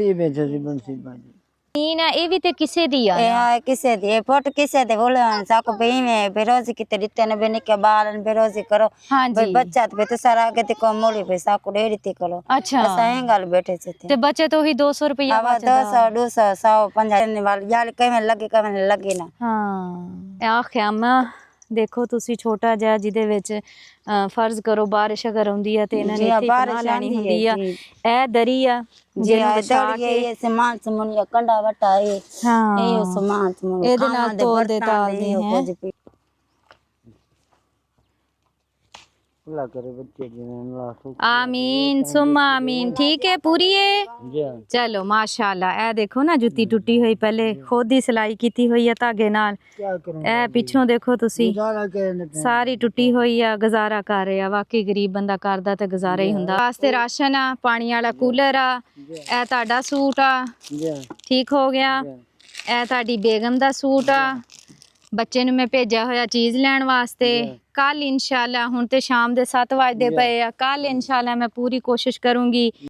ਇਹ ਵੇਚੇ ਸੀ ਬੰਸੀ ਬਾਜੀ ना ये भी ते किसे दी आ ਇਹ ਕਿਸੇ ਦੀ ਫੋਟ ਕਿਸੇ ਦੇ ਬੋਲੇ ਸਾਕ ਬੇਵੇਂ ਬੇਰੋਜ਼ੀ ਕਿਤੇ ਦਿੱਤੇ ਨੇ ਬੇਨੇ ਕੇ ਬਾਲਨ ਬੇਰੋਜ਼ੀ ਕਰੋ हाँ जी ਬਈ ਬੱਚਾ ਤੇ ਤੇ ਸਾਰਾ ਕੇ ਤੇ ਕੋਮੋਲੀ ਪੇ ਸਾਕ ਡੇ ਦਿੱਤੀ ਕਰੋ अच्छा ਅਸਾਂ ਗੱਲ ਬੈਠੇ ਸੀ ते बचे तो ही 200 रुपया ਆਵਾ 200 200 100 50 ਵਾਲ ਯਾਰ ਕਿਵੇਂ ਲੱਗੇ ਨਾ ਹਾਂ ਆ ਖਿਆਮਾ ਦੇਖੋ ਤੁਸੀਂ ਛੋਟਾ ਜਿਹਾ ਜਿਹਦੇ ਵਿੱਚ ਫਰਜ਼ ਕਰੋ ਬਾਰਿਸ਼ ਅਗਰ ਆਉਂਦੀ ਆ ਤੇ ਇਹਨਾਂ ਨੇ ਇੱਥੇ ਪਨਾਹ ਲੈਣੀ ਹੁੰਦੀ ਆ ਇਹ ਦਰੀ ਆ ਜਿਹਨੂੰ ਵਿਛਾ ਕੇ ਇਹ ਸਮਾਨ ਸਮੁੰਨ ਕੰਡਾ ਵਟਾ ਇਹ ਹਾਂ ਸਮਾਨ ਸਮੁੰਨ ਇਹਦੇ ਨਾਲ ਤੋਲਦੇ ਤਾਲਦੇ ਹੈ ਅੱਲਾ करे बच्चे जिन्हें अल्लाह सुख आमीन सुम्मा आमीन ठीक है पूरी है जी चलो माशाल्लाह ਇਹ ਦੇਖੋ ਨਾ ਜੁੱਤੀ ਟੁੱਟੀ ਹੋਈ ਪਹਿਲੇ ਖੁਦ ਹੀ ਸਿਲਾਈ ਕੀਤੀ ਹੋਈ ਆ ਧਾਗੇ ਨਾਲ क्या करूं ਇਹ ਪਿੱਛੋਂ ਦੇਖੋ ਤੁਸੀਂ गुजारा करने पे ਸਾਰੀ ਟੁੱਟੀ ਹੋਈ ਆ ਗੁਜ਼ਾਰਾ ਕਰ ਰਿਹਾ ਵਾਕਈ ਗਰੀਬ ਬੰਦਾ ਕਰਦਾ ਤੇ ਗੁਜ਼ਾਰਾ ਹੀ ਹੁੰਦਾ ਵਾਸਤੇ ਰਾਸ਼ਨ ਆ ਪਾਣੀ ਵਾਲਾ ਕੂਲਰ ਆ ਇਹ ਤੁਹਾਡਾ ਸੂਟ ਆ जी ਠੀਕ ਹੋ ਗਿਆ ਇਹ ਤੁਹਾਡੀ ਬੇਗਮ ਦਾ ਸੂਟ ਆ ਬੱਚੇ ਨੂੰ ਮੈਂ ਭੇਜਿਆ ਹੋਇਆ ਚੀਜ਼ ਲੈਣ ਵਾਸਤੇ ਕੱਲ ਇਨਸ਼ਾਅੱਲਾ ਹੁਣ ਤੇ ਸ਼ਾਮ ਦੇ 7 ਵਜੇ ਪਏ ਆ ਕੱਲ ਇਨਸ਼ਾਅੱਲਾ ਮੈਂ ਪੂਰੀ ਕੋਸ਼ਿਸ਼ ਕਰੂੰਗੀ